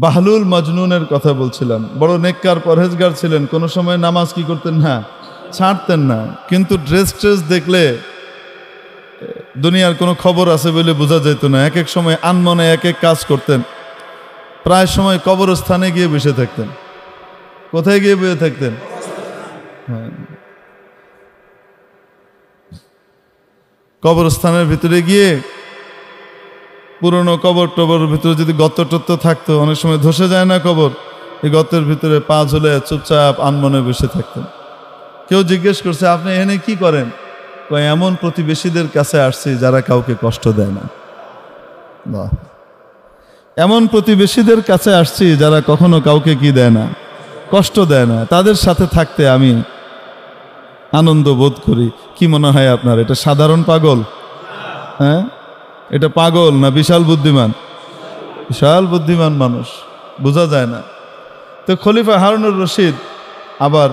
বাহলুল মজনুনের কথা বলছিলাম। বড় নেককার পরহেজগার ছিলেন, কোনো সময় নামাজ কি করতেন না, ছাড়তেন না। কিন্তু ড্রেস ট্রেস দেখলে দুনিয়ার কোনো খবর আছে বলে বোঝা যেত না। এক এক সময় আনমনে এক এক কাজ করতেন। প্রায় সময় কবরস্থানে গিয়ে বসে থাকতেন। কোথায় গিয়ে বসে থাকতেন? কবরস্থানের ভিতরে গিয়ে পুরনো কবর টবরের ভিতরে যদি গর্ত টত্ত থাকতো, অনেক সময় ধসে যায় না কবর, এই গর্তের ভিতরে পা ঝুলে চুপচাপ আনমনে বসে থাকতেন। কেউ জিজ্ঞেস করছে, আপনি এখানে কি করেন? এমন প্রতিবেশীদের কাছে আসছি যারা কাউকে কষ্ট দেয় না। এমন প্রতিবেশীদের কাছে আসছি যারা কখনো কাউকে কি দেয় না, কষ্ট দেয় না। তাদের সাথে থাকতে আমি আনন্দ বোধ করি। কি মনে হয় আপনার, এটা সাধারণ পাগল? হ্যাঁ, এটা পাগল না বিশাল বুদ্ধিমান? বিশাল বুদ্ধিমান মানুষ, বোঝা যায় না। তো খলিফা হারুনুর রশিদ আবার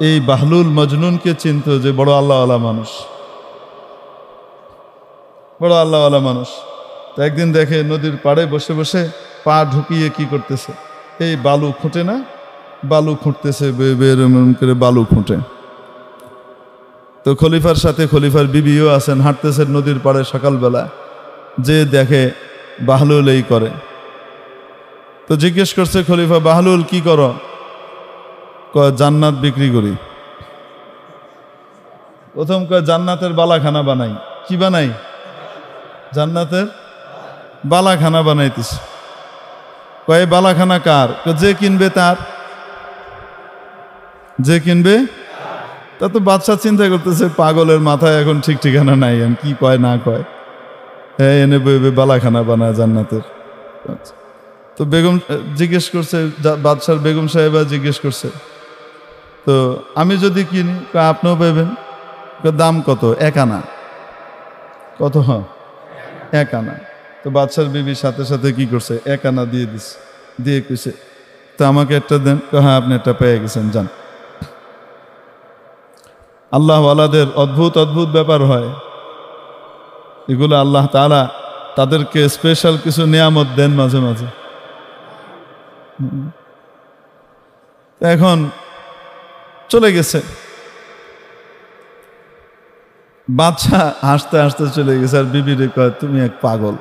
এই বাহলুল মজনুনকে চিনত যে বড় আল্লাহওয়ালা মানুষ, বড় আল্লাহওয়ালা মানুষ। তো একদিন দেখে নদীর পাড়ে বসে বসে পা ঢুকিয়ে কি করতেছে, এই বালু খুঁটে না, বালু খুঁটতেছে, করে বালু খুঁটে। তো খলিফার সাথে খলিফার বিবিও আছেন, হাঁটতেছেন নদীর পাড়ে সকালবেলা, যে দেখে বাহলুল এই করে। তো জিজ্ঞেস করছে খলিফা, বাহলুল কি করো? কয় জান্নাত বিক্রি করি। প্রথম কয় জান্নাতের বালাখানা বানাই। কি বানাই? জান্নাতের বালাখানা বানাইতেছে। কয় বালাখানা কার? যে কিনবে তার। যে কিনবে তা তো বাদশা চিন্তা করতেছে, পাগলের মাথায় এখন ঠিক ঠিকানা নাই, কি কয় না কয়। হ্যাঁ, এনে বালাখানা বানায় জান্নাতের। তো বেগম জিজ্ঞেস করছে, বাদশার বেগম সাহেবা জিজ্ঞেস করছে, তো আমি যদি কিনি? আপনিও পাবেন। দাম কত? 1 আনা। কত? 1 আনা। তো বাদশার বিবির সাথে সাথে কি করছে, 1 আনা দিয়ে দিচ্ছে। দিয়ে কইছে, তো আমাকে একটা দেন। হ্যাঁ, আপনি একটা পেয়ে গেছেন, যান। আল্লাহওয়ালাদের অদ্ভুত অদ্ভুত ব্যাপার হয় এগুলো। আল্লাহ তাআলা তাদেরকে স্পেশাল কিছু নিয়ামত দেন মাঝে মাঝে। এখন চলে গেছে বাদশা, হাসতে হাসতে চলে গেছে। আর বিবিরে কয়, তুমি এক পাগল,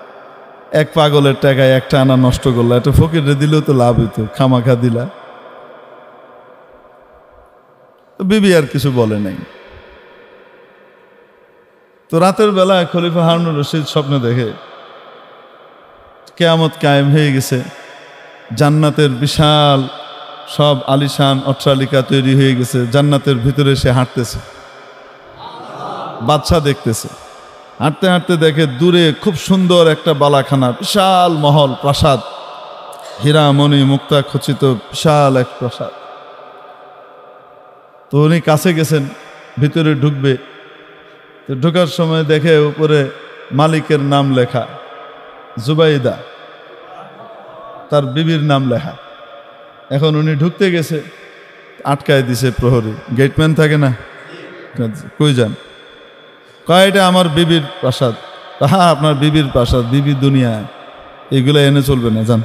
এক পাগলের টাকায় 1 আনা নষ্ট করলা, একটা ফকিরে দিলেও তো লাভ হইতো, খামাখা দিলা। তো বিবি আর কিছু বলে নাই। তো রাতের বেলায় খলিফা হারুনুর রশিদ স্বপ্নে দেখে কিয়ামত কায়েম হয়ে গেছে, জান্নাতের বিশাল সব আলিশান অট্টালিকা তৈরি হয়ে গেছে, জান্নাতের ভিতরে সে হাঁটতেছে, বাদশা দেখতেছে। হাঁটতে হাঁটতে দেখে দূরে খুব সুন্দর একটা বালাখানা, বিশাল মহল, প্রাসাদ, হীরা মণি মুক্তা খচিত বিশাল এক প্রাসাদ। তো উনি কাছে গেছেন, ভিতরে ঢুকবে। তো ঢোকার সময় দেখে উপরে মালিকের নাম লেখা, জুবাইদা, তার বিবির নাম লেখা। এখন উনি ঢুকতে গেছে, আটকায় দিছে প্রহরী, গেটম্যান থাকে না, কই যান? কয় এটা আমার বিবির প্রাসাদ। হ্যাঁ, আপনার বিবির প্রাসাদ, বিবি দুনিয়ায়, এগুলো এনে চলবে না, যান।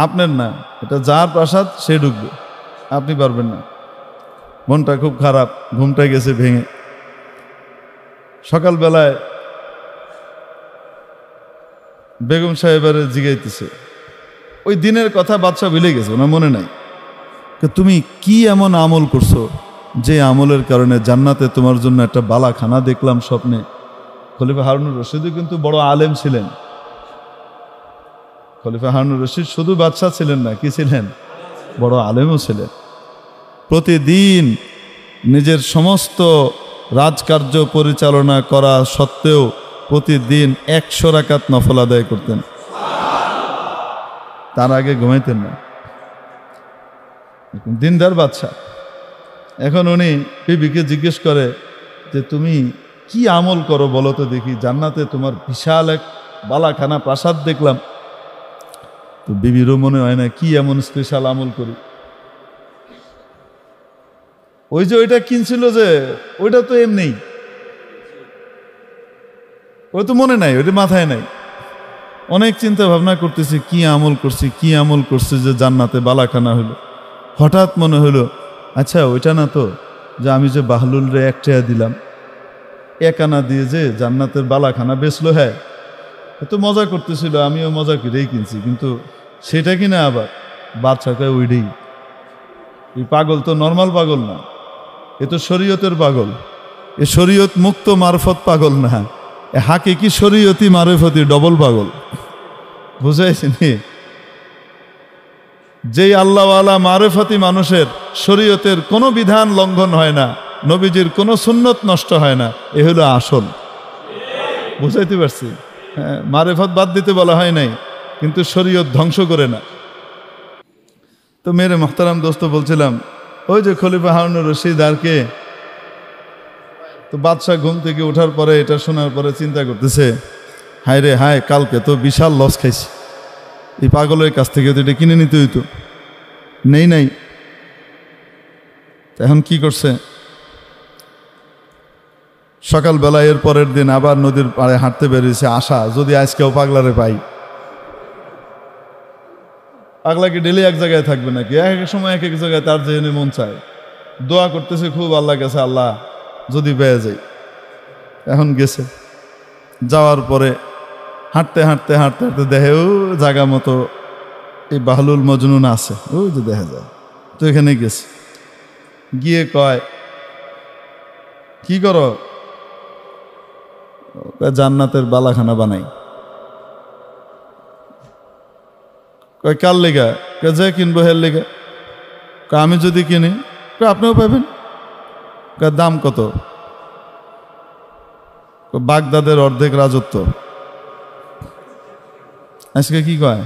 আপনার না, এটা যার প্রাসাদ সে ঢুকবে, আপনি পারবেন না। মনটা খুব খারাপ, ঘুমটা গেছে ভেঙে। সকালবেলায় বেগম সাহেবের জিগাইতেছে, ওই দিনের কথা বাদশা ভুলে গেছে, ওনার মনে নাই। তুমি কি এমন আমল করছো যে আমলের কারণে জান্নাতে তোমার জন্য একটা বালাখানা দেখলাম স্বপ্নে। খলিফা হারুনুর রশিদ কিন্তু বড় আলেম ছিলেন। খলিফা হারুনুর রশিদ শুধু বাদশা ছিলেন না, কি ছিলেন? বড় আলেমও ছিলেন। প্রতিদিন নিজের সমস্ত রাজকার্য পরিচালনা করা সত্ত্বেও প্রতিদিন 100 রাকাত নফল আদায় করতেন, তার আগে ঘুমাইতেন না। দিনদার বাদশা। এখন উনি বিবিকে জিজ্ঞেস করে যে, তুমি কি আমল করো বলো তো দেখি, জান্নাতে তোমার বিশাল এক বালাখানা প্রাসাদ দেখলাম। তো বিবিরও মনে হয় না কি এমন স্পেশাল আমল করি। ওই যে ওইটা কিনছিল যে, ওইটা তো এমনি, ওই তো মনে নাই, ওইটা মাথায় নাই। অনেক চিন্তা ভাবনা করতেছি কি আমল করছি যে জান্নাতে বালাখানা হলো। হঠাৎ মনে হলো আচ্ছা ওইটা না তো যে আমি যে বাহলুল রে 1 টাকা দিলাম, 1 আনা দিয়ে যে জান্নাতের বালাখানা বেচলো। হ্যাঁ, তো মজা করতেছিল, আমিও মজা করেই কিনছি, কিন্তু সেটা কিনা আবার বাদশা কয় ওইটাই। এই পাগল তো নর্মাল পাগল না, এ তো শরীয়তের পাগল, এ শরীয়ত মুক্ত মারফত পাগল না, এ হাকিকি শরীয়তি মারফতি ডবল পাগল। বুঝাইছিনি? যেই আল্লাহওয়ালা মারফতি মানুষের শরীয়তের কোনো বিধান লঙ্ঘন হয় না, নবীজির কোনো সুন্নত নষ্ট হয় না, এ হলো আসল। বুঝাইতে পারছি? হ্যাঁ, মারেফত বাদ দিতে বলা হয় নাই, কিন্তু শরীয়ত ধ্বংস করে না। তো মেরে মোহতারাম দোস্ত বলছিলাম, ওই যে খলিফা হারুনুর রশিদ আর কে, তো বাদশাহ ঘুম থেকে ওঠার পরে এটা শোনার পরে চিন্তা করতেছে, হায় রে হায়, কালকে তো বিশাল লস খাইছি, এই পাগলের কাছ থেকে তো এটা কিনে নিতে হইতো, নাই। এখন কি করছে, সকালবেলা এর পরের দিন আবার নদীর পাড়ে হাঁটতে বেরিয়েছে, আশা যদি আজকেও পাগলারে পাই। পাগলা কি ডেলি এক জায়গায় থাকবে নাকি? এক এক সময় এক এক জায়গায় তার যেখানে মন চায়। দোয়া করতেছে খুব আল্লাহ কাছে, আল্লাহ যদি পেয়ে যাই। এখন গেছে, যাওয়ার পরে হাঁটতে দেখে ও জায়গা মতো এই বাহলুল মজনুন আছে, ওই যে দেখা যায়। তো এখানে গেছে, গিয়ে কয় কি করো? জান্নাতের বালাখানা বানাই। কয় কার লেগা? যে কিনবো হের লেগা। আমি যদি কিনি আপনিও পাবেন। দাম কত? বাগদাদের অর্ধেক রাজত্ব। আজকে কি কয়?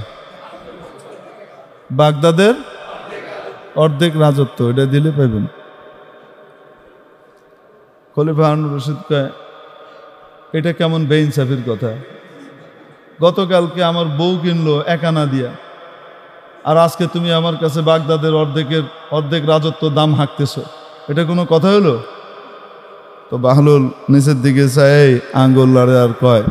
বাগদাদের অর্ধেক রাজত্ব, এটা দিলে পাইবেন। খলিফা হারুনুর রশিদ কয় এটা কেমন বেইনসাফির কথা? গতকালকে আমার বউ কিনলো 1 আনা দিয়া, আর আজকে তুমি আমার কাছে বাগদাদের অর্ধেক রাজত্ব দাম হাঁকতেছো, এটা কোনো কথা হলো? তো বাহলুল নিচের দিকে চাই আঙ্গুল লড়ে আর কয়,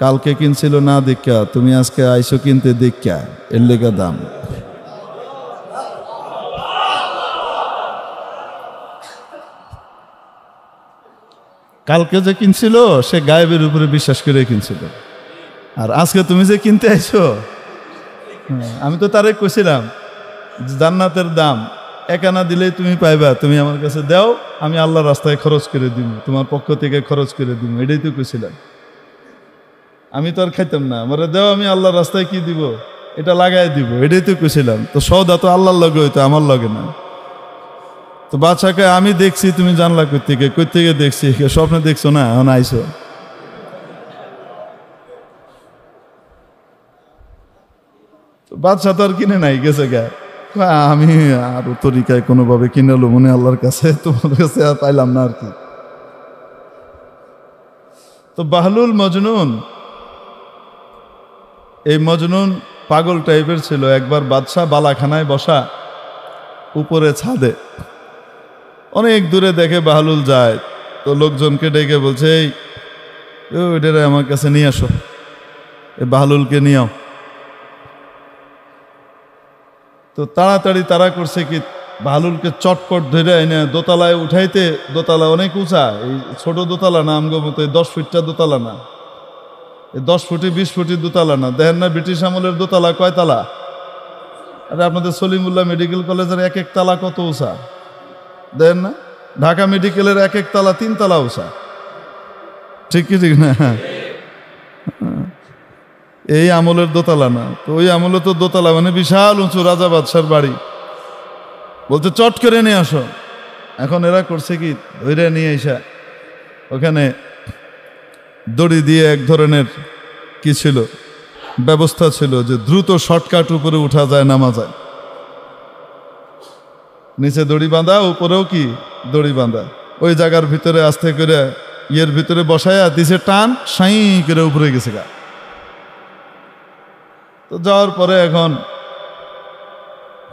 কালকে কিনছিল না দেখা, তুমি আজকে আইসো কিনতে দেখা, এর লেগা দাম। কালকে যে কিনছিল সে গায়েবের উপরে বিশ্বাস করে কিনছিল, আর আজকে তুমি যে কিনতে আইছো, আমি তো তারে কইছিলাম জান্নাতের দাম 1 আনা দিলেই তুমি পাইবা, তুমি আমার কাছে দাও, আমি আল্লাহর রাস্তায় খরচ করে দিব, তোমার পক্ষ থেকে খরচ করে দিব, এটাই তো কইছিলাম। আমি তো আর খাইতাম না, আমারে দাও, আমি আল্লাহর রাস্তায় কি দিব, এটা লাগাই দিব, এটাই তো কইছিলাম। তো সওদা তো আল্লাহর লগে হইতো, আমার লগে না। তো বাদশাকে আমি দেখছি, তুমি জানলা কই থেকে দেখছি, স্বপ্নে দেখছো না, এখন আইসো। বাদশা তো আর কিনে নাই, গেছে গা, আমি আরো তরিকায় কোনোভাবে কিনেলো মনে আল্লাহর কাছে, তোমার কাছে আর পাইলাম না আর কি। তো বাহলুল মজনুন, এই মজনুন পাগল টাইপের ছিল। একবার বাদশা বালাখানায় বসা, উপরে ছাদে, অনেক দূরে দেখে বাহলুল যায়, তো লোকজনকে ডেকে বলছে, এই ওইটারে আমার কাছে নিয়ে আসো, এই বাহলুলকে নিয়েও। তো তাড়াতাড়ি তারা করছে কি, বাহলুলকে চটপট ধরে এনে দোতলায় উঠাইতে, দোতলা অনেক উঁচা, এই ছোট দোতলা না, আমগো মতো 10 ফিটটা দোতলা না, এই 10 ফুটি 20 ফুটি দোতলা না। দেখেন না ব্রিটিশ আমলের দোতলা কয় তালা? আরে আপনাদের সলিমুল্লাহ মেডিকেল কলেজের 1 তালা কত উঁচা দেখেন না? ঢাকা মেডিকেলের 1 তালা 3 তালা উঁচা, ঠিক কি ঠিক না? এই আমলের দোতলা না। তো ওই আমলে তো দোতলা মানে বিশাল উঁচু, রাজা বাদশার বাড়ি। বলতে চট করে নিয়ে আসো। এখন এরা করছে কি, ধরে নিয়ে এসা ওখানে দড়ি দিয়ে এক ধরনের কি ছিল ব্যবস্থা ছিল, যে দ্রুত শর্টকাট উপরে উঠা যায়, নামা যায়। নিচে দড়ি বাঁধা, উপরেও কি দড়ি বাঁধা। ওই জায়গার ভিতরে আস্তে করে ইয়ের ভিতরে বসায়া দিছে টান, সাই করে উপরে গেছে গা। তো যাওয়ার পরে এখন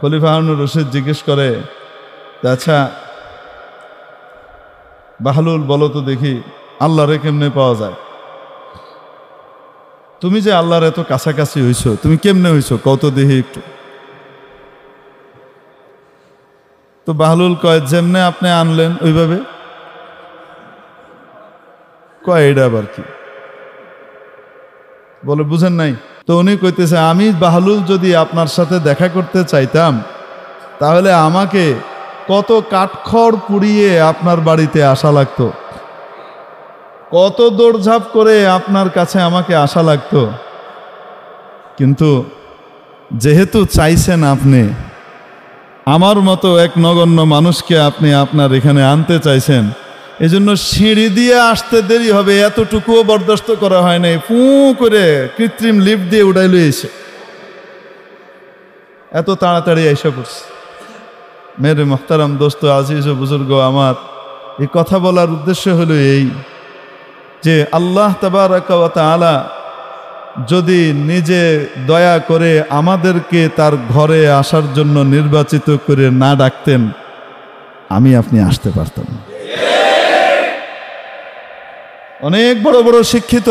খলিফা হারুনুর রশিদ জিজ্ঞেস করে, আচ্ছা বাহলুল বলো তো দেখি, আল্লাহরে কেমনে পাওয়া যায়? তুমি যে আল্লাহর এত কাছাকাছি হইছো, তুমি কেমনে হইছো কত দেহি একটু। তো বাহলুল কয়, যেমনে আপনি আনলেন ওইভাবে। কয় এটা আবার কি? বলে বুঝেন নাই? তো উনি কইতেছে, আমি বাহলুল যদি আপনার সাথে দেখা করতে চাইতাম তাহলে আমাকে কত কাঠখড় পুড়িয়ে আপনার বাড়িতে আসা লাগতো, কত দৌড়ঝাঁপ করে আপনার কাছে আমাকে আসা লাগতো। কিন্তু যেহেতু চাইছেন আপনি, আমার মতো এক নগণ্য মানুষকে আপনি আপনার এখানে আনতে চাইছেন, এজন্য সিঁড়ি দিয়ে আসতে দেরি হবে এতটুকুও বরদাস্ত করা হয় নাই, ফু করে কৃত্রিম লিফট দিয়ে উঠাই লইছে, এত তাড়াতাড়ি এসে পড়ছে। মেরে মোহতারাম দোস্ত আজিজ ও বুজুর্গ আমার, এই কথা বলার উদ্দেশ্য হলো এই যে আল্লাহ তাবারাকা ওয়া তাআলা যদি নিজে দয়া করে আমাদেরকে তার ঘরে আসার জন্য নির্বাচিত করে না ডাকতেন, আমি আপনি আসতে পারতাম। অনেক বড় বড় শিক্ষিত,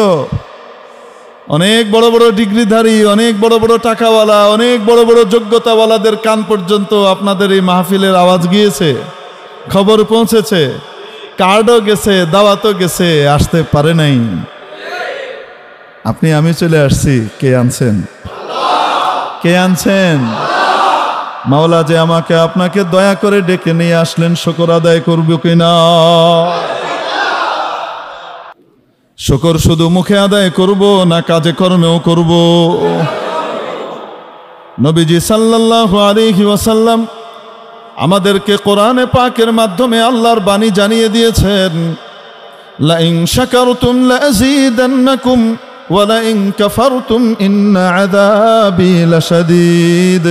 অনেক বড় বড় ডিগ্রিধারী, অনেক বড় বড় টাকাওয়ালা, অনেক বড় বড় যোগ্যতাওয়ালাদের কান পর্যন্ত আপনাদের এই মাহফিলের আওয়াজ গিয়েছে, খবর পৌঁছেছে, কার্ডও গেছে, দাওয়াতও গেছে, আসতে পারে নাই। আপনি আমি চলে আসছি, কে আনছেন? কে আনছেন? মাওলা যে আমাকে আপনাকে দয়া করে ডেকে নিয়ে আসলেন, শুকর আদায় করব কিনা? শুকর শুধু মুখে আদায় করব না কাজে কর্মেও করব? নবীজি সাল্লাল্লাহু আলাইহি ওয়াসাল্লাম আমাদেরকে কোরআনে পাকের মাধ্যমে আল্লাহর বাণী জানিয়ে দিয়েছেন, লা ইন শাকারতুম লাযীদান্নাকুম ওয়া লা ইন কাফারতুম ইন্না আযাবি লাশাদীদ।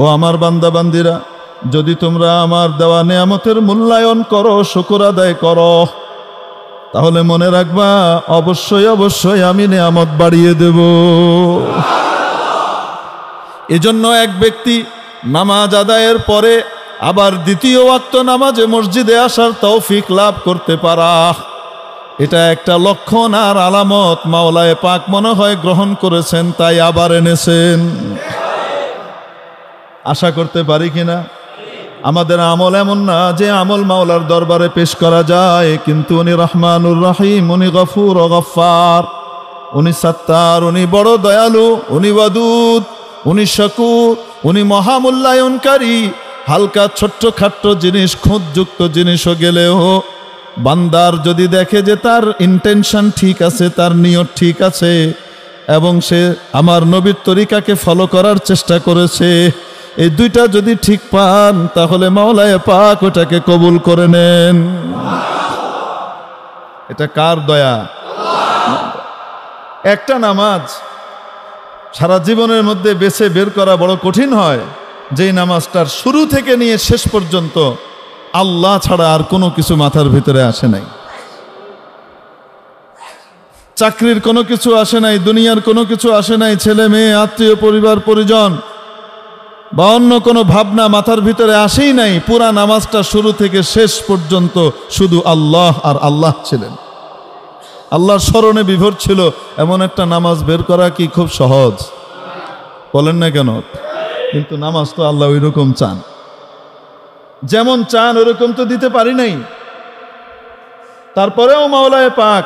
ও আমার বান্দা বান্দিরা, যদি তোমরা আমার দেওয়া নেয়ামতের মূল্যায়ন করো, শুকর আদায় করো, তাহলে মনে রাখবা অবশ্যই অবশ্যই আমি নেয়ামত বাড়িয়ে দেব। এজন্য এক ব্যক্তি নামাজ আদায়ের পরে আবার দ্বিতীয় ওয়াক্ত নামাজে মসজিদে আসার তৌফিক লাভ করতে পারা, এটা একটা লক্ষণ আর আলামত। মাওলায়ে পাক মনে হয় গ্রহণ করেছেন, তাই আবার এনেছেন। আশা করতে পারি কিনা? আমাদের আমল এমন না যে আমল মাওলার দরবারে পেশ করা যায়, কিন্তু উনি রহমানুর রহিম, উনি গফুর ও গফফার, উনি সত্তার, উনি বড় দয়ালু, উনি ওয়াদুদ, উনি শাকুর, উনি মহামূল্যায়নকারী। হালকা ছোট্ট খাট্ট জিনিস, খুঁতযুক্ত জিনিসও গেলেও বান্দার যদি দেখে যে তার ইন্টেনশন ঠিক আছে, তার নিয়ত ঠিক আছে, এবং সে আমার নবীর তরিকাকে ফলো করার চেষ্টা করেছে, এই দুইটা যদি ঠিক পান, তাহলে মাওলায়ে পাক ওটাকে কবুল করে নেন। এটা কার দয়া? একটা নামাজ সারা জীবনের মধ্যে বেছে বের করা বড় কঠিন হয়, যেই নামাজটার শুরু থেকে নিয়ে শেষ পর্যন্ত আল্লাহ ছাড়া আর কোনো কিছু মাথার ভিতরে আসে নাই। চাকরির কোনো কিছু আসে নাই, দুনিয়ার কোনো কিছু আসে নাই, ছেলে মেয়ে, আত্মীয়, পরিবার পরিজন বা অন্য কোনো ভাবনা মাথার ভিতরে আসেই নাই। পুরা নামাজটা শুরু থেকে শেষ পর্যন্ত শুধু আল্লাহ আর আল্লাহ ছিলেন, আল্লাহর স্মরণে বিভোর ছিল। এমন একটা নামাজ বের করা কি খুব সহজ? বলেন না কেন? কিন্তু নামাজ তো আল্লাহ ওই রকম চান, যেমন চান ওরকম তো দিতে পারি নাই। তারপরেও মাওলায়ে পাক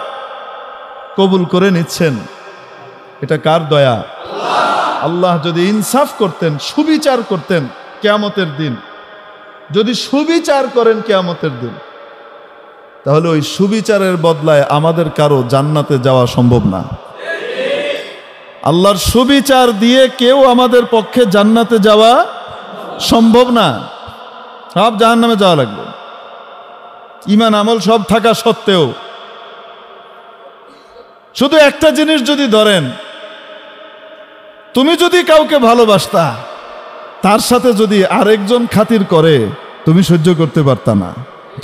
কবুল করে নিচ্ছেন। এটা কার দয়া? আল্লাহ যদি ইনসাফ করতেন, সুবিচার করতেন কিয়ামতের দিন, যদি সুবিচার করেন কিয়ামতের দিন, তাহলে ওই সুবিচারের বদলায় আমাদের কারো জান্নাতে যাওয়া সম্ভব না। আল্লাহর সুবিচার দিয়ে কেউ আমাদের পক্ষে জান্নাতে যাওয়া সম্ভব না, সব জাহান্নামে যাওয়া লাগবে। ঈমান আমল সব থাকা সত্ত্বেও শুধু একটা জিনিস যদি ধরেন, তুমি যদি কাউকে ভালোবাসতা, তার সাথে যদি আরেকজন খাতির করে, তুমি সহ্য করতে পারতা না।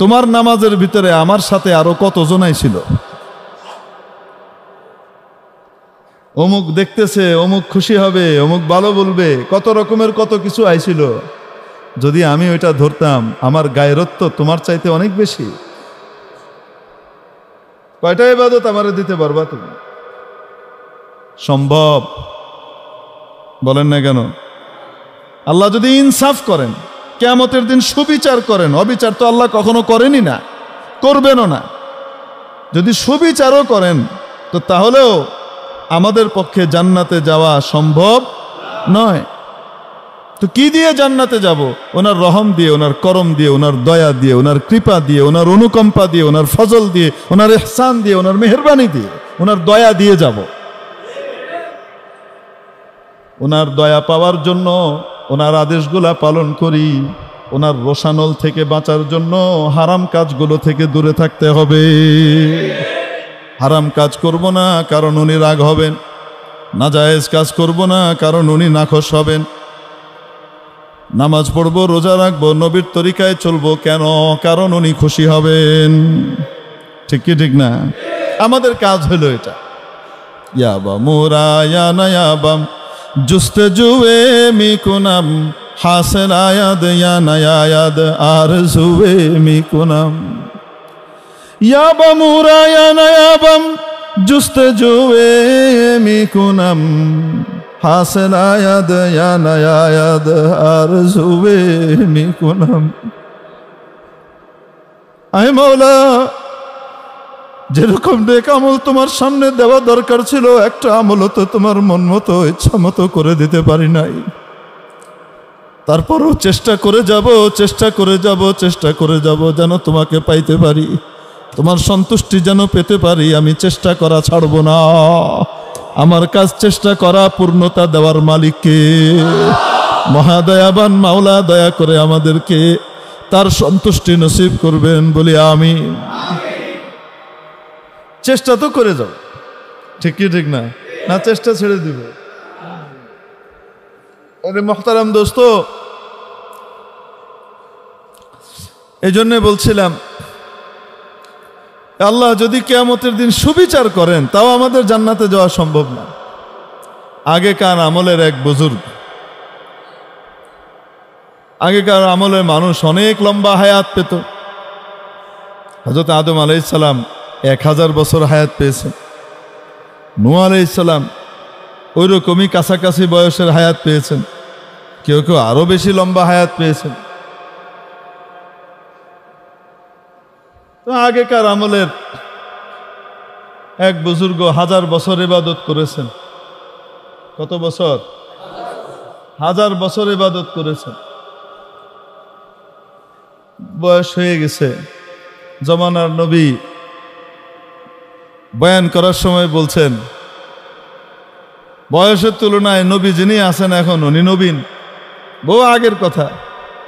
তোমার নামাজের ভিতরে আমার সাথে আরো কতজনাই ছিল, অমুক দেখতেছে, অমুক খুশি হবে, অমুক ভালো বলবে, কত রকমের কত কিছু আইছিল। যদি আমি ওইটা ধরতাম, আমার গায়রত্ব তোমার চাইতে অনেক বেশি। কয়টা ইবাদত আমারে দিতে পারবা তুমি? সম্ভব? বলেন না কেন? আল্লাহ যদি ইনসাফ করেন, কিয়ামতের দিন সুবিচার করেন, অবিচার তো আল্লাহ কখনো করেনই না, করবেনও না, যদি সুবিচারও করেন তো তাহলেও আমাদের পক্ষে জান্নাতে যাওয়া সম্ভব নয়। তো কি দিয়ে জান্নাতে যাব? ওনার রহম দিয়ে, ওনার করম দিয়ে, ওনার দয়া দিয়ে, ওনার কৃপা দিয়ে, ওনার অনুকম্পা দিয়ে, ওনার ফজল দিয়ে, ওনার ইহসান দিয়ে, ওনার মেহেরবানি দিয়ে, ওনার দয়া দিয়ে যাব। ওনার দয়া পাওয়ার জন্য ওনার আদেশগুলা পালন করি, ওনার রোশানল থেকে বাঁচার জন্য হারাম কাজগুলো থেকে দূরে থাকতে হবে। হারাম কাজ করব না, কারণ উনি রাগ হবেন। নাজায়েজ কাজ করব না, কারণ উনি নাখোশ হবেন। নামাজ পড়বো, রোজা রাখবো, নবীর তরিকায় চলবো, কেন? কারণ উনি খুশি হবেন। ঠিক কি ঠিক না? আমাদের কাজ হলো এটা। ইয়াবা মুরায়ানা ইয়াবাম জুস্তে জুয়ে মিকুনাম হাসেল আয়াদ ইয়ানায়াদ আর জুয়ে মিকুনাম। ইয়াবা মুরায়ানা ইয়াবাম জুস্তে জুয়ে মিকুনাম হাসেল আয়াদ ইয়ানায়াদ আর জুয়ে মিকুনাম। আয় মাওলা, যেরকম নেক আমল তোমার সামনে দেওয়া দরকার ছিল, একটা আমলও তো তোমার মন মতো ইচ্ছা মতো করে দিতে পারি নাই। তারপরও চেষ্টা করে যাব, চেষ্টা করে যাব, চেষ্টা করে যাব যেন তোমাকে পাইতে পারি, তোমার সন্তুষ্টি যেন পেতে পারি। আমি চেষ্টা করা ছাড়ব না। আমার কাজ চেষ্টা করা, পূর্ণতা দেওয়ার মালিককে মহাদয়াবান মাওলা দয়া করে আমাদেরকে তার সন্তুষ্টি নসিব করবেন বলি আমিন। চেষ্টা তো করে যাও, ঠিক কি ঠিক না? না চেষ্টা ছেড়ে দিব? আরে মুহতারাম দোস্ত, এই জন্যে বলছিলাম, আল্লাহ যদি কিয়ামতের দিন সুবিচার করেন তাও আমাদের জান্নাতে যাওয়া সম্ভব না। আগেকার আমলের এক বুজুর্গ, আগেকার আমলের মানুষ অনেক লম্বা হায়াত পেত। হযরত আদম আলাইহিস সালাম 1000 বছর হায়াত পেয়েছেন। নূহ আলাইহিস সালাম ওই রকমই কাছাকাছি বয়সের হায়াত পেয়েছেন। কেউ কেউ আরো বেশি লম্বা হায়াত পেয়েছেন। তো আগেকার আমলের এক বুজুর্গ 1000 বছর ইবাদত করেছেন। কত বছর? 1000 বছর ইবাদত করেছেন। বয়স হয়ে গেছে। জমানার নবী বয়ান করার সময় বলছেন, বয়সের তুলনায় নবী যিনি আছেন এখন উনি নবীন, বহু আগের কথা।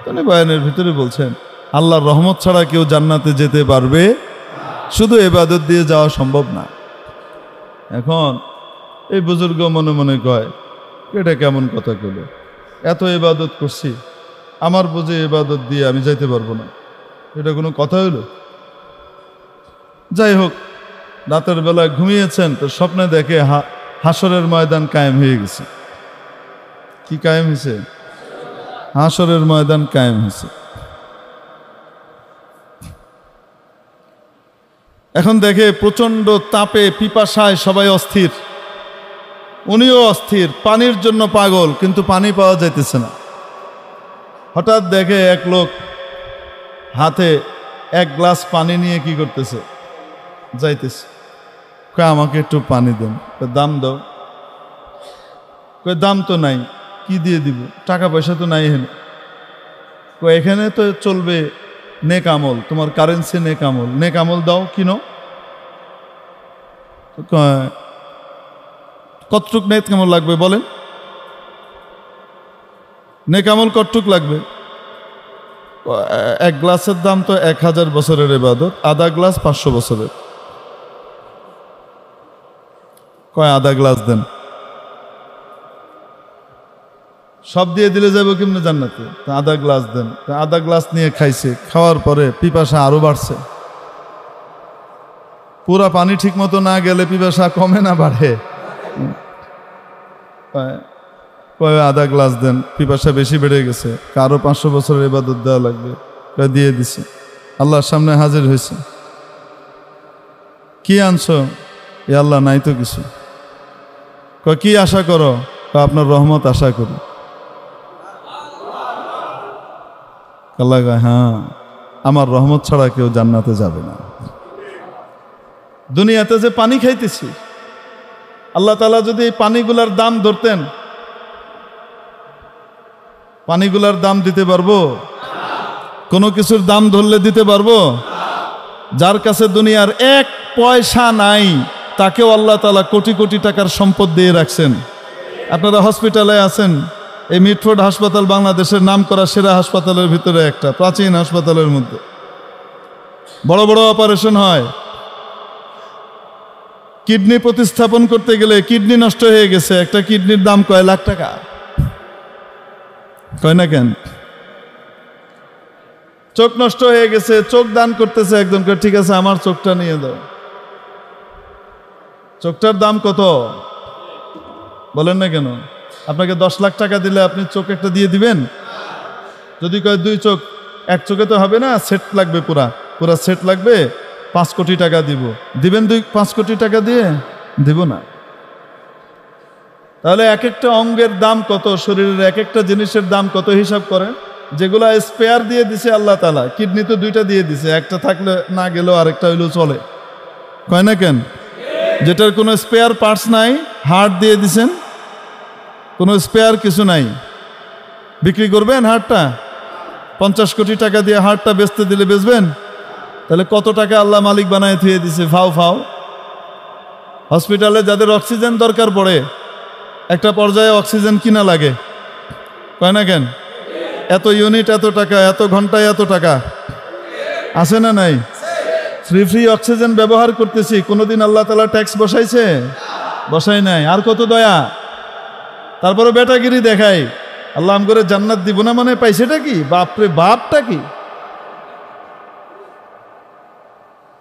উনি বয়ানের ভিতরে বলছেন, আল্লাহর রহমত ছাড়া কেউ জান্নাতে যেতে পারবে, শুধু ইবাদত দিয়ে যাওয়া সম্ভব না। এখন এই বুজুর্গ মনে মনে কয়, এটা কেমন কথা কইল? এত ইবাদত করছি, আমার বুঝে ইবাদত দিয়ে আমি যাইতে পারবো না, এটা কোনো কথা হইল? যাই হোক, রাতের বেলা ঘুমিয়েছেন তো স্বপ্নে দেখে হাসরের ময়দান কায়েম হয়ে গেছে। কি কায়েম হয়েছে? হাসরের ময়দান কায়েম হয়েছে। এখন দেখে প্রচন্ড তাপে পিপাসায় সবাই অস্থির, উনিও অস্থির, পানির জন্য পাগল, কিন্তু পানি পাওয়া যাইতেছে না। হঠাৎ দেখে এক লোক হাতে 1 গ্লাস পানি নিয়ে কি করতেছে? যাইতেছে। কয় আমাকে একটু পানি দেন। দাম দাও। কয় দাম তো নাই, কি দিয়ে দিব? টাকা পয়সা তো নাই এখানে। কয় এখানে তো চলবে নেক আমল, তোমার কারেন্সি নেক আমল, নেক আমল দাও, কিনো। কতটুক নেক আমল লাগবে বলেন? নেক আমল কতটুক লাগবে? 1 গ্লাসের দাম তো 1000 বছরের ইবাদত, আধা গ্লাস 500 বছরের। কয় আধা গ্লাস দেন। সব দিয়ে দিলে যাবো কেমনে জান্নাতে? আধা গ্লাস দেন। আধা গ্লাস নিয়ে খাইছে, খাওয়ার পরে পিপাসা আরো বাড়ছে। পুরা পানি ঠিক মতো না গেলে পিপাসা কমে না বাড়ে? কয় আধা গ্লাস দেন, পিপাসা বেশি বেড়ে গেছে, কারো 500 বছরের ইবাদত দেওয়া লাগবে। দিয়ে দিছে। আল্লাহর সামনে হাজির হয়েছে। কি আনছো? এ আল্লাহ, নাই তো কিছু। কয় কি আশা করো? কয় আপনার রহমত আশা করি। আল্লাহ কয় হ্যাঁ, আমার রহমত ছাড়া কেউ জান্নাতে যাবে না। দুনিয়াতে যে পানি খাইতেছি, আল্লাহ তাআলা যদি এই পানিগুলার দাম ধরতেন, পানিগুলার দাম দিতে পারবো? কোনো কিছুর দাম ধরলে দিতে পারবো? যার কাছে দুনিয়ার এক পয়সা নাই তাকেও আল্লাহ তাআলা কোটি কোটি টাকার সম্পদ দিয়ে রাখছেন। আপনারা হসপিটালে আছেন, এই মিটফোর্ড হাসপাতাল বাংলাদেশের নামকরা সেরা হাসপাতালের ভিতরে একটা, প্রাচীন হাসপাতালের মধ্যে বড় বড় অপারেশন হয়। কিডনি প্রতিস্থাপন করতে গেলে কিডনি নষ্ট হয়ে গেছে, একটা কিডনির দাম কয় লাখ টাকা। কয় না কেন? চোখ নষ্ট হয়ে গেছে, চোখ দান করতেছে একদম, ঠিক আছে আমার চোখটা নিয়ে দাও। চোখটার দাম কত বলেন না কেন? আপনাকে 10 লাখ টাকা দিলে আপনি চোখ একটা দিয়ে দিবেন? যদি কয় 2 চোখ, এক চোখে তো হবে না, সেট লাগবে, পুরা সেট লাগবে, 5 কোটি টাকা দিব, দিবেন 5 কোটি টাকা দিয়ে? দিব না। তাহলে এক একটা অঙ্গের দাম কত, শরীরের এক একটা জিনিসের দাম কত হিসাব করেন। যেগুলা স্পেয়ার দিয়ে দিছে আল্লাহ তাআলা, কিডনি তো 2টা দিয়ে দিছে, একটা থাকলে না গেলেও আরেকটা হইলেও চলে, কয় না কেন? যেটার কোনো স্পেয়ার পার্টস নাই, হার্ট দিয়ে দিছেন, কোনো স্পেয়ার কিছু নাই, বিক্রি করবেন হার্টটা? 50 কোটি টাকা দিয়ে হার্টটা বেচতে দিলে বেচবেন? তাহলে কত টাকা আল্লাহ মালিক বানায় থুয়ে দিছে ফাও ফাও। হসপিটালে যাদের অক্সিজেন দরকার পড়ে, একটা পর্যায়ে অক্সিজেন কিনা লাগে, কয় না কেন? এত ইউনিট এত টাকা, এত ঘন্টায় এত টাকা, আছে না নাই? ফ্রি অক্সিজেন ব্যবহার করতেছি, কোনোদিন আল্লাহ তাআলা ট্যাক্স বসাইছে? বসাই নাই। আর কত দয়া। তারপরে বেটাগিরি দেখাই, আল্লাহ আম করে জান্নাত দিব না, মানে পাইছেটা কি? বাপরে বাপটা কি?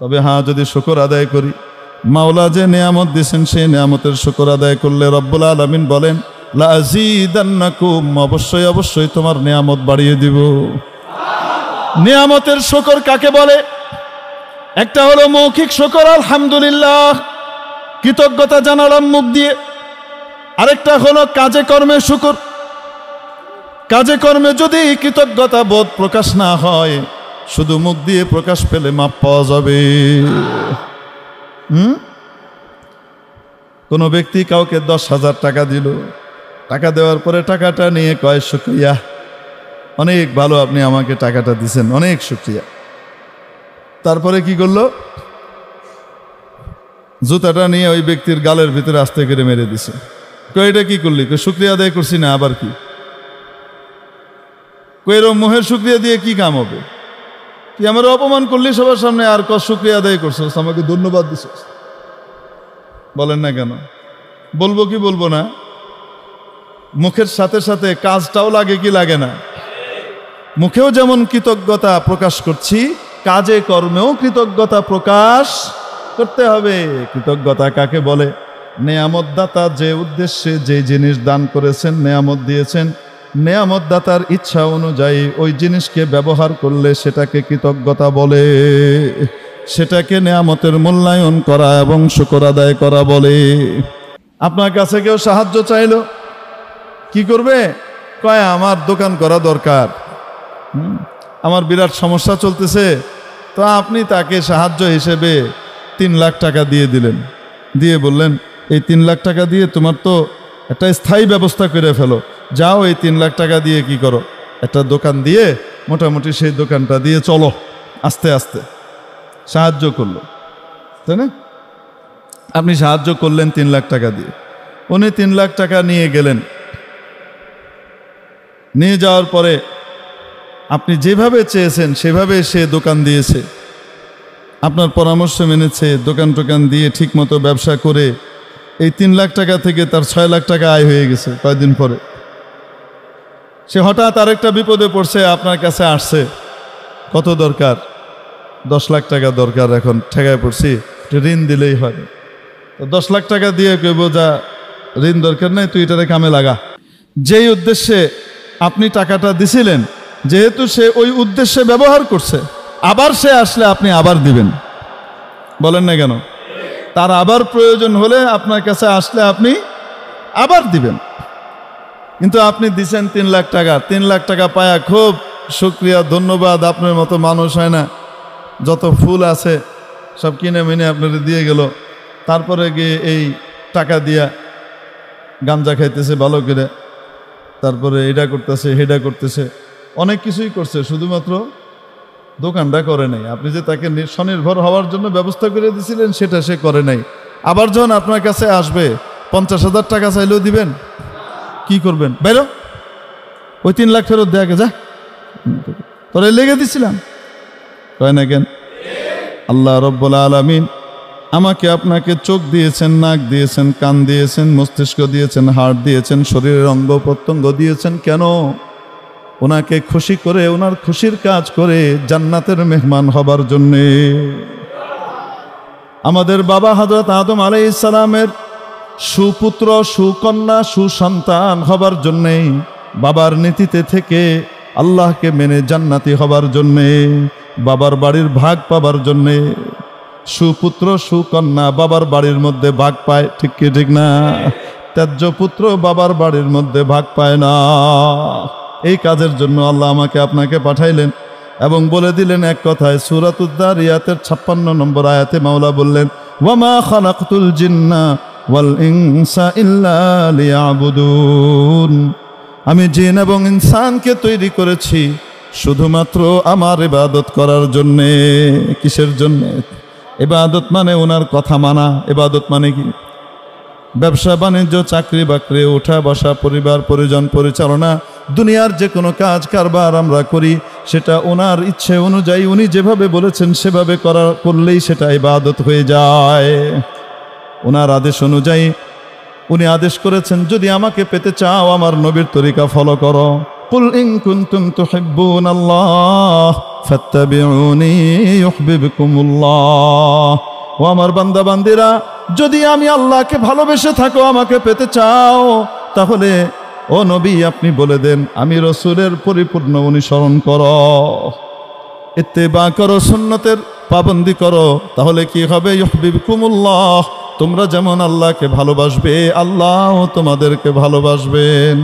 তবে হ্যাঁ, যদি শুকর আদায় করি, মাওলা যে নিয়ামত দিয়েছেন সেই নিয়ামতের শুকর আদায় করলে রব্বুল আলামিন বলেন লা আযীদান্নাকুম, অবশ্যই অবশ্যই তোমার নিয়ামত বাড়িয়ে দিব। নিয়ামতের শুকর কাকে বলে? একটা হলো মৌখিক শুকর, আলহামদুলিল্লাহ, কৃতজ্ঞতা জানালাম মুখ দিয়ে। আরেকটা হলো কাজে কর্মে শুকর। কাজে কর্মে যদি কৃতজ্ঞতা বোধ প্রকাশ না হয়, শুধু মুখ দিয়ে প্রকাশ পেলে মাপ পাওয়া যাবে। কোনো ব্যক্তি কাউকে 10,000 টাকা দিল, টাকা দেওয়ার পরে টাকাটা নিয়ে কয় শুকরিয়া, অনেক ভালো আপনি আমাকে টাকাটা দিছেন, অনেক শুকরিয়া। তারপরে কি করলো? জুতাটা নিয়ে ওই ব্যক্তির গালের ভিতরে আস্তে করে মেরে দিছে। কই এটা কি করলি? কই শুকরিয়া আদায় করছি না, আবার কি? কই এরকম মোহের শুকরিয়া দিয়ে কি কাম হবে? তুই আমার অপমান করলি সবার সামনে, আর শুকরিয়া আদায় করছিস, আমাকে ধন্যবাদ দিছিস। বলেন না কেন? বলবো কি বলবো না? মুখের সাথে সাথে কাজটাও লাগে কি লাগে না? মুখেও যেমন কৃতজ্ঞতা প্রকাশ করছি, কাজে কর্মেও কৃতজ্ঞতা প্রকাশ করতে হবে। কৃতজ্ঞতা কাকে বলে? নেয়ামত দাতা যে উদ্দেশ্যে যে জিনিস দান করেছেন, নেয়ামত দিয়েছেন, নেয়ামত দাতার ইচ্ছা অনুযায়ী ওই জিনিসকে ব্যবহার করলে সেটাকে কৃতজ্ঞতা বলে। সেটাকে নেয়ামতের মূল্যায়ন করা এবং শুকর আদায় করা বলে। আপনার কাছে কেউ সাহায্য চাইলো, কি করবে? কয় আমার দোকান করা দরকার, আমার বিরাট সমস্যা চলতেছে, তো আপনি তাকে সাহায্য হিসেবে 3 লাখ টাকা দিয়ে দিলেন, দিয়ে বললেন এই 3 লাখ টাকা দিয়ে তোমার তো একটা স্থায়ী ব্যবস্থা করে ফেলো, যাও এই 3 লাখ টাকা দিয়ে কি করো, একটা দোকান দিয়ে মোটামুটি সেই দোকানটা দিয়ে চলো। আস্তে আস্তে সাহায্য করলো, তাই না? আপনি সাহায্য করলেন 3 লাখ টাকা দিয়ে, উনি 3 লাখ টাকা নিয়ে গেলেন। নিয়ে যাওয়ার পরে আপনি যেভাবে চেয়েছেন সেভাবে সে দোকান দিয়েছে, আপনার পরামর্শ মেনেছে, দোকান টোকান দিয়ে ঠিকমতো ব্যবসা করে এই 3 লাখ টাকা থেকে তার 6 লাখ টাকা আয় হয়ে গেছে। কয়েকদিন পরে সে হঠাৎ আরেকটা বিপদে পড়ছে, আপনার কাছে আসছে। কত দরকার? 10 লাখ টাকা দরকার, এখন ঠেকায় পড়ছি, ঋণ দিলেই হয়। তো 10 লাখ টাকা দিয়ে কইব যা, ঋণ দরকার নাই, তুই এটারে কামে লাগা। যেই উদ্দেশ্যে আপনি টাকাটা দিছিলেন, যেহেতু সে ওই উদ্দেশ্যে ব্যবহার করছে, আবার সে আসলে আপনি আবার দিবেন। বলেন না কেন? তার আবার প্রয়োজন হলে আপনার কাছে আসলে আপনি আবার দিবেন। কিন্তু আপনি দিছেন 3 লাখ টাকা, 3 লাখ টাকা পায়া খুব শুকরিয়া ধন্যবাদ, আপনার মতো মানুষ হয় না, যত ফুল আছে সব কিনে মিনে আপনারা দিয়ে গেল, তারপরে গিয়ে এই টাকা দিয়া গাঞ্জা খাইতেছে ভালো করে, তারপরে এটা করতেছে হেডা করতেছে, অনেক কিছুই করছে, শুধুমাত্র দোকানটা করে নাই। আপনি যে তাকে স্বনির্ভর হওয়ার জন্য ব্যবস্থা করে দিয়েছিলেন সেটা সে করে নাই। আবার যখন আপনার কাছে আসবে 50,000 টাকা চাইলেও দিবেন? কি করবেন? বাইরো, ওই 3 লাখ ফেরত দেয়া গে, যা, তোরে লেগে দিছিলাম, কয় না কেন? আল্লাহ রব্বুল আলামিন আমাকে আপনাকে চোখ দিয়েছেন, নাক দিয়েছেন, কান দিয়েছেন, মস্তিষ্ক দিয়েছেন, হাড় দিয়েছেন, শরীরের অঙ্গ প্রত্যঙ্গ দিয়েছেন। কেন? ওনাকে খুশি করে, ওনার খুশির কাজ করে জান্নাতের মেহমান হবার জন্যে। আমাদের বাবা হযরত আদম আলাইহিস সালামের সুপুত্র, সুকন্যা, সুসন্তান হবার জন্যে, বাবার নীতিতে থেকে আল্লাহকে মেনে জান্নাতি হবার জন্যে, বাবার বাড়ির ভাগ পাবার জন্যে। সুপুত্র সুকন্যা বাবার বাড়ির মধ্যে ভাগ পায়, ঠিক কি ঠিক না? ত্যায্য পুত্র বাবার বাড়ির মধ্যে ভাগ পায় না। এই কাজের জন্য আল্লাহ আমাকে আপনাকে পাঠাইলেন এবং বলে দিলেন এক কথায়, সূরাতুদ যারিয়াতের 56 নম্বর আয়াতে মাওলা বললেন, ওয়ামা খালাকতুল জিন্না ওয়াল ইনসা ইল্লা লিয়াবুদুন, আমি জিন এবং ইনসানকে তৈরি করেছি শুধুমাত্র আমার ইবাদত করার জন্যে। কিসের জন্যে? ইবাদত মানে ওনার কথা মানা। ইবাদত মানে কি? ব্যবসা বাণিজ্য, চাকরি বাকরি, ওঠা বসা, পরিবার পরিজন পরিচালনা, দুনিয়ার যে কোনো কাজ কারবার আমরা করি সেটা ওনার ইচ্ছে অনুযায়ী, উনি যেভাবে বলেছেন সেভাবে করলেই সেটা ইবাদত হয়ে যায়। ওনার আদেশ অনুযায়ী, উনি আদেশ করেছেন, যদি আমাকে পেতে চাও আমার নবীর তরিকা ফলো করো। কুল ইন কুনতুম তুহিব্বুনাল্লাহ ফাত্তাবিউনি ইউহিব্বুকুমুল্লাহ। ও আমার বান্দা বান্দিরা, যদি আমি আল্লাহকে ভালোবেসে থাকো, আমাকে পেতে চাও, তাহলে ও নবী আপনি বলে দেন, আমি রসুলের পরিপূর্ণ অনুসরণ করো, ইত্তেবা করো, সুন্নতের পাবন্দি করো, তাহলে কি হবে? ইউহিব্বুকুমুল্লাহ, তোমরা যেমন আল্লাহকে ভালোবাসবে আল্লাহ তোমাদেরকে ভালোবাসবেন।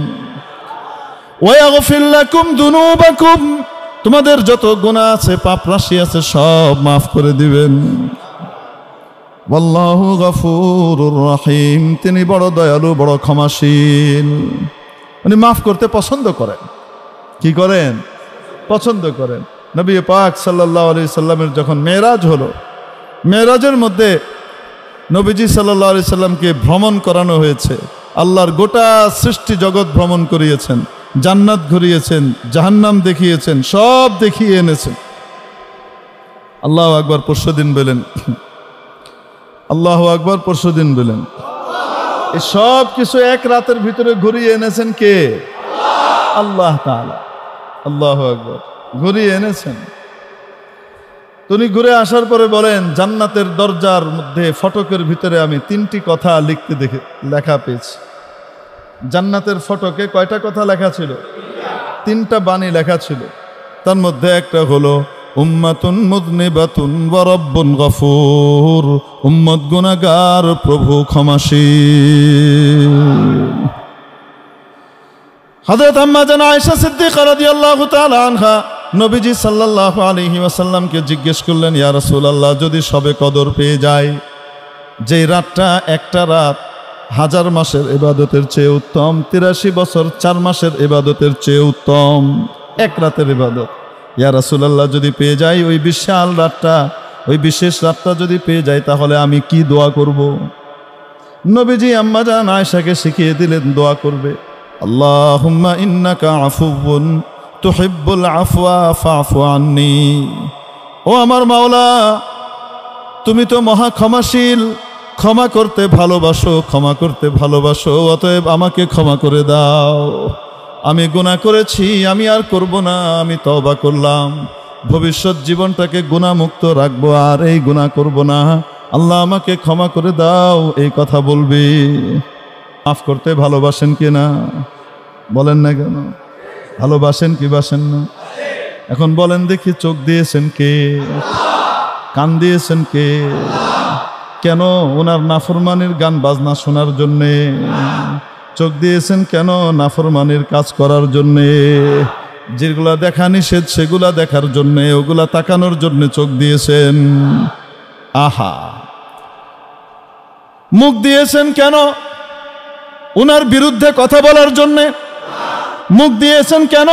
ওয়াগফির লাকুম যুনুবাকুম, তোমাদের যত গুনাহ আছে, পাপ রাশি আছে, সব মাফ করে দিবেন। আল্লাহু গফুরুর রহিম, তিনি বড় দয়ালু, বড় ক্ষমাশীল। উনি মাফ করতে পছন্দ করেন। কি করেন? পছন্দ করেন। নবী পাক সাল্লাল্লাহু আলাইহি সাল্লামের যখন মেরাজ হলো, মেরাজের মধ্যে নবীজি সাল্লাল্লাহু আলাইহি সাল্লামকে ভ্রমণ করানো হয়েছে। আল্লাহর গোটা সৃষ্টি জগৎ ভ্রমণ করিয়েছেন, জান্নাত ঘুরিয়েছেন, জাহান্নাম দেখিয়েছেন, সব দেখিয়ে এনেছেন। আল্লাহু আকবার পরশুদিন বলেন, আল্লাহু আকবার পরশুদিন বলেন, এই সব কিছু এক রাতের ভিতরে ঘুরিয়ে এনেছেন কে? আল্লাহ তাআলা। আল্লাহু আকবার, ঘুরিয়ে এনেছেন। তিনি ঘুরে আসার পরে বলেন, জান্নাতের দরজার মধ্যে ফটকের ভিতরে আমি 3টি কথা লেখা পেয়েছি। জান্নাতের ফটকে কয়টা কথা লেখা ছিল? 3টা বাণী লেখা ছিল। তার মধ্যে একটা হলো উম্মাতুন মুযনিবাতুন ওয়া রাব্বুন গফুর, উম্মত গুনাহগার, প্রভু ক্ষমাশীল। হযরত আম্মা জান আয়েশা সিদ্দিকা রাদিয়াল্লাহু তাআলা আনহা নবীজি সাল্লাল্লাহু আলাইহি ওয়াসাল্লামকে জিজ্ঞেস করলেন, ইয়া রাসূলুল্লাহ, যদি সবে কদর পেয়ে যায়, যেই রাতটা একটা রাত 1000 মাসের ইবাদতের চেয়ে উত্তম, 83 বছর 4 মাসের ইবাদতের চেয়ে উত্তম, এক রাতের ইবাদত, ইয়া রাসূলুল্লাহ যদি পেয়ে যাই ওই বিশাল রাতটা, ওই বিশেষ রাতটা যদি পেয়ে যাই, তাহলে আমি কি দোয়া করব? নবীজি আম্মা জান আয়েশাকে শিখিয়ে দিলেন দোয়া করবে, আল্লাহুম্মা ইন্নাকা আফুউন তুহিব্বুল আফওয়া ফাফু আন্নি। ও আমার মাওলা, তুমি তো মহা ক্ষমাশীল, ক্ষমা করতে ভালোবাসো, ক্ষমা করতে ভালোবাসো, অতএব আমাকে ক্ষমা করে দাও। আমি গুনাহ করেছি, আমি আর করব না, আমি তওবা করলাম, ভবিষ্যৎ জীবনটাকে গুনাহমুক্ত রাখবো, আর এই গুনাহ করব না, আল্লাহ আমাকে ক্ষমা করে দাও, এই কথা বলবি। মাফ করতে ভালোবাসেন কি না? বলেন না কেন? ভালোবাসেন কি বাসেন না? এখন বলেন দেখি, চোখ দিয়েছেন কে? কান দিয়েছেন কে? কেন? ওনার নাফরমানির গান বাজনা শোনার জন্যে। চোখ দিয়েছেন কেন? নাফরমানির কাজ করার জন্যে। যেগুলা দেখা নিষেধ সেগুলা দেখার জন্যে, ওগুলা তাকানোর জন্যে চোখ দিয়েছেন। আহা, মুখ দিয়েছেন কেন? উনার বিরুদ্ধে কথা বলার জন্যে। মুখ দিয়েছেন কেন?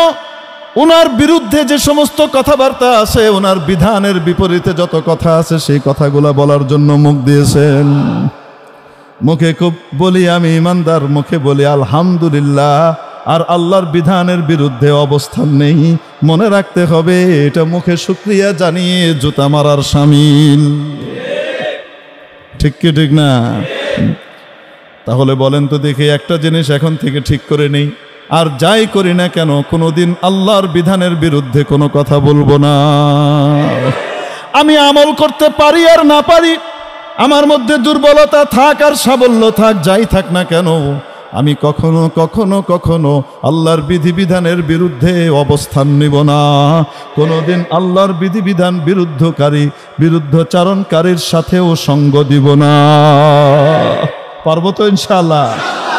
উনার বিরুদ্ধে যে সমস্ত কথাবার্তা আছে, উনার বিধানের বিপরীতে যত কথা আছে সেই কথাগুলা বলার জন্য মুখ দিয়েছেন। মুখে খুব বলি আমি ইমানদার, মুখে বলি আলহামদুলিল্লাহ, আর আল্লাহর বিধানের বিরুদ্ধে অবস্থান নেই। মনে রাখতে হবে এটা মুখে শুকরিয়া জানিয়ে জুতা মারার শামিল। ঠিক কি ঠিক না? তাহলে বলেন তো দেখি, একটা জিনিস এখন থেকে ঠিক করে নেই, আর যাই করি না কেন কোনোদিন আল্লাহর বিধানের বিরুদ্ধে কোনো কথা বলবো না। আমি আমল করতে পারি আর না পারি, আমার মধ্যে দুর্বলতা থাক আর সাবল্য থাক, যাই থাক না কেন, আমি কখনো কখনো কখনো আল্লাহর বিধিবিধানের বিরুদ্ধে অবস্থান নিব না। কোনোদিন আল্লাহর বিধিবিধান বিরুদ্ধচারণকারীর সাথেও সঙ্গ দিব না। পারবো তো ইনশাআল্লাহ?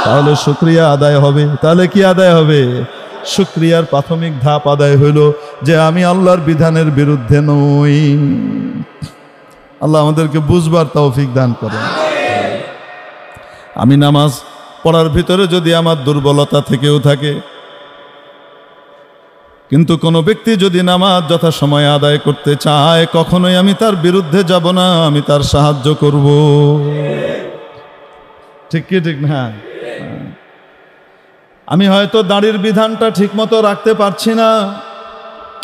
তাহলে শুকরিয়া আদায় হবে। তাহলে কি আদায় হবে? শুকরিয়ার প্রাথমিক ধাপ আদায় হইল যে আমি আল্লাহর বিধানের বিরুদ্ধে নই। আল্লাহ আমাদেরকে বুঝবার তৌফিক দান করেন। আমি নামাজ পড়ার ভিতরে যদি আমার দুর্বলতা থেকেও থাকে, কিন্তু কোনো ব্যক্তি যদি নামাজ যথাসময়ে আদায় করতে চায়, কখনোই আমি তার বিরুদ্ধে যাব না, আমি তার সাহায্য করব। ঠিক কি ঠিক না? আমি হয়তো দাড়ির বিধানটা ঠিক মতো রাখতে পারছি না,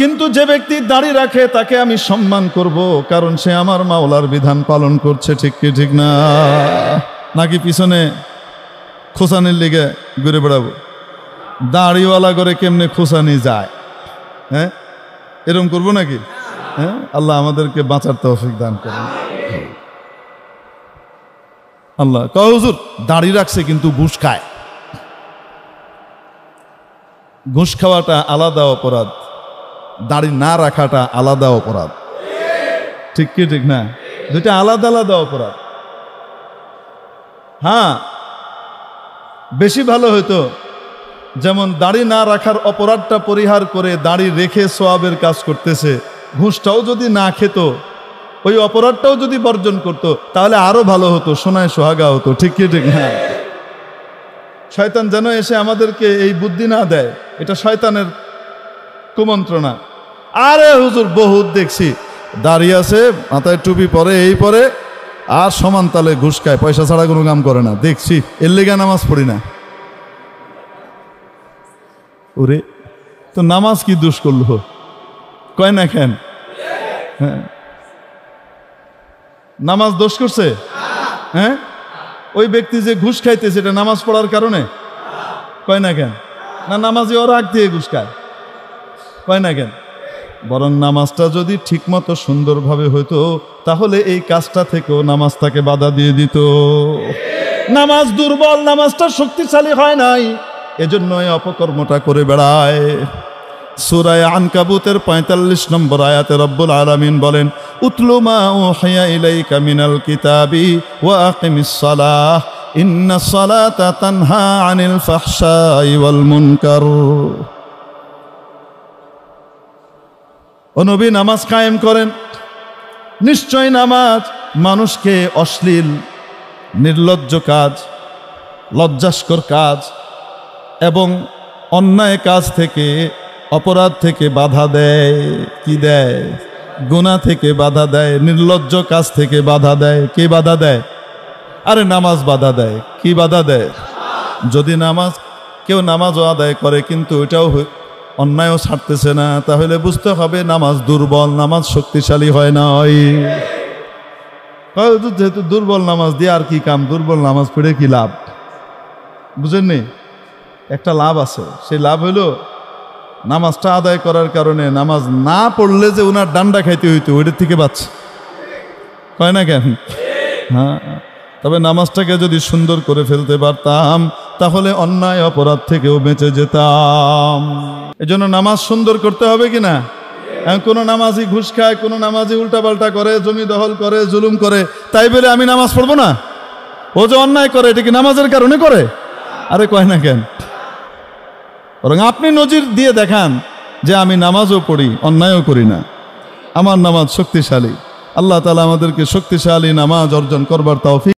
কিন্তু যে ব্যক্তি দাড়ি রাখে তাকে আমি সম্মান করব, কারণ সে আমার মাওলার বিধান পালন করছে। ঠিক কি ঠিক না? নাকি পিছনে খোসানির লিগে ঘুরে বেড়াবো? দাড়িওয়ালা করে কেমনে খোসানি যায়? হ্যাঁ, এরকম করবো নাকি? হ্যাঁ, আল্লাহ আমাদেরকে বাঁচার তৌফিক দান করেন। আল্লাহ কয় হুজুর দাড়ি রাখছে কিন্তু ঘুষ খায়। ঘুষ খাওয়াটা আলাদা অপরাধ, দাড়ি না রাখাটা আলাদা অপরাধ। ঠিক কি ঠিক না? দুইটা আলাদা আলাদা অপরাধ। হ্যাঁ, বেশি ভালো হইতো যেমন দাড়ি না রাখার অপরাধটা পরিহার করে দাড়ি রেখে সওয়াবের কাজ করতেছে, ঘুষটাও যদি না খেত, ওই অপরাধটাও যদি বর্জন করত, তাহলে আরো ভালো হতো, সোনায় সোহাগা হতো। ঠিক কি ঠিক না? শয়তান যেন এসে আমাদেরকে এই বুদ্ধি না দেয়, এটা শয়তানের কুমন্ত্রণা। আরে হুজুর বহুত দেখছি দাঁড়িয়ে আছে, মাথায় টুপি পরে, এই পরে, আর সমান তালে ঘুষ খায়, পয়সা ছাড়া কোনো কাম করে না। দেখছি এর লেগে নামাজ পড়ি না। ওরে তো নামাজ কি দোষ করলো? কয় না কেন? হ্যাঁ, নামাজ দোষ করছে? হ্যাঁ, ওই ব্যক্তি যে ঘুষ খাইতেছে এটা নামাজ পড়ার কারণে? কয় না কেন? না, নামাজে ওর আগ দিয়ে ঘুষ খায়। কয় না কেন? বরং নামাজটা যদি ঠিকমতো সুন্দরভাবে হইতো, তাহলে এই কাজটা থেকেও নামাজ তাকে বাধা দিয়ে দিত। নামাজ দুর্বল, নামাজটা শক্তিশালী হয় নাই, এজন্য এই অপকর্মটা করে বেড়ায়। সূরা আনকাবুতের ৪৫ নম্বর আয়াতে রব্বুল আলামিন বলেন, উতলু মা উহিয়া ইলাইকা মিনাল কিতাবি ওয়া আকিমিস সালাহ ইন্নাস সালাতা তানহা আনিল ফাহশাই ওয়াল মুনকার। ও নবী, নামাজ কায়েম করেন। নিশ্চয় নামাজ মানুষকে অশ্লীল, নির্লজ্জ কাজ, লজ্জাস্কর কাজ এবং অন্যায় কাজ থেকে, অপরাধ থেকে বাধা দেয়। কি দেয়? গুনাহ থেকে বাধা দেয়, নির্লজ্জ কাজ থেকে বাধা দেয়। কে বাধা দেয়? আরে নামাজ বাধা দেয়। কি বাধা দেয়? যদি কেউ নামাজও আদায় করে কিন্তু ওইটাও অন্যায়ও ছাড়তেছে না, তাহলে বুঝতে হবে নামাজ দুর্বল, নামাজ শক্তিশালী হয় না। যেহেতু দুর্বল নামাজ দিয়ে আর কি কাম? দুর্বল নামাজ পড়ে কি লাভ? বুঝেননি? একটা লাভ আছে, সেই লাভ হলো নামাজটা আদায় করার কারণে নামাজ না পড়লে যে উনার ডান্ডা খাইতে হইতো, ওইটার থেকে বাঁচছে। কয় না কেন? হ্যাঁ, তবে নামাজটাকে যদি সুন্দর করে ফেলতে পারতাম, তাহলে অন্যায় অপরাধ থেকেও বেঁচে যেতাম। এজন্য নামাজ সুন্দর করতে হবে কিনা? কোনো নামাজি ঘুষ খায়, কোনো নামাজি উল্টাপাল্টা করে, জমি দখল করে, জুলুম করে, তাই বলে আমি নামাজ পড়বো না? ও যে অন্যায় করে, এটা কি নামাজের কারণে করে? আরে কয় না কেন? বরং আপনি নজির দিয়ে দেখান যে আমি নামাজও পড়ি, অন্যায়ও করি না, আমার নামাজ শক্তিশালী। আল্লাহ তাআলা আমাদেরকে শক্তিশালী নামাজ অর্জন করবার তৌফিক